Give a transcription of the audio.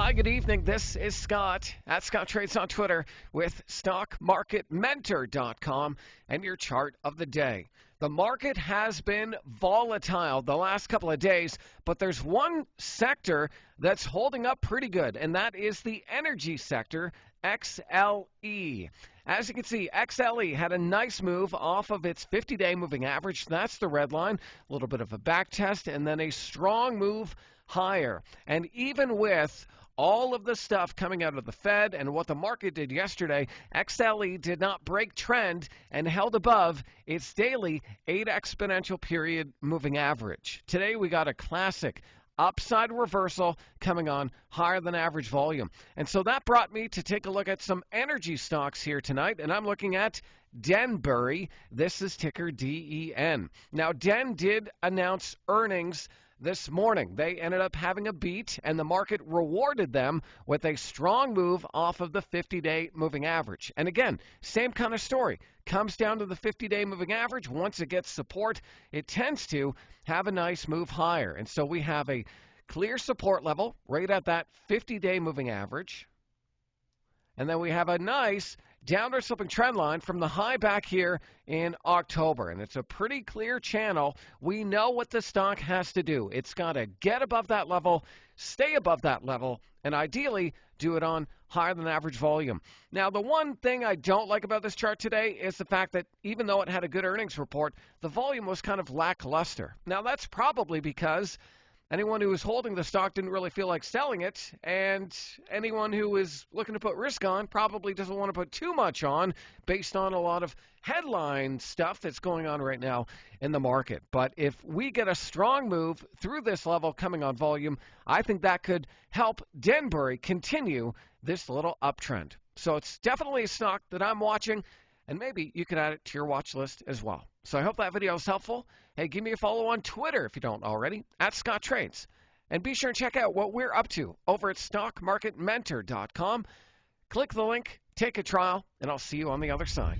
Hi, good evening. This is Scott at Scott Trades on Twitter with StockMarketMentor.com and your chart of the day. The market has been volatile the last couple of days, but there's one sector that's holding up pretty good, and that is the energy sector, XLE. As you can see, XLE had a nice move off of its 50-day moving average. That's the red line. A little bit of a back test, and then a strong move higher. And even with all of the stuff coming out of the Fed and what the market did yesterday, XLE did not break trend and held above its daily 8 exponential period moving average. Today we got a classic upside reversal coming on higher than average volume. And so that brought me to take a look at some energy stocks here tonight, and I'm looking at Denbury. This is ticker DEN. Now, Den did announce earnings this morning. They ended up having a beat, and the market rewarded them with a strong move off of the 50-day moving average. And again, same kind of story. Comes down to the 50-day moving average. Once it gets support, it tends to have a nice move higher. And so we have a clear support level right at that 50-day moving average. And then we have a nice downward sloping trend line from the high back here in October. And it's a pretty clear channel. We know what the stock has to do. It's got to get above that level, stay above that level, and ideally do it on higher than average volume. Now, the one thing I don't like about this chart today is the fact that even though it had a good earnings report, the volume was kind of lackluster. Now, that's probably because anyone who was holding the stock didn't really feel like selling it, and anyone who is looking to put risk on probably doesn't want to put too much on based on a lot of headline stuff that's going on right now in the market. But if we get a strong move through this level coming on volume, I think that could help Denbury continue this little uptrend. So it's definitely a stock that I'm watching, and maybe you can add it to your watch list as well. So I hope that video is helpful. Hey, give me a follow on Twitter if you don't already, at Scott Trades. And be sure and check out what we're up to over at StockMarketMentor.com. Click the link, take a trial, and I'll see you on the other side.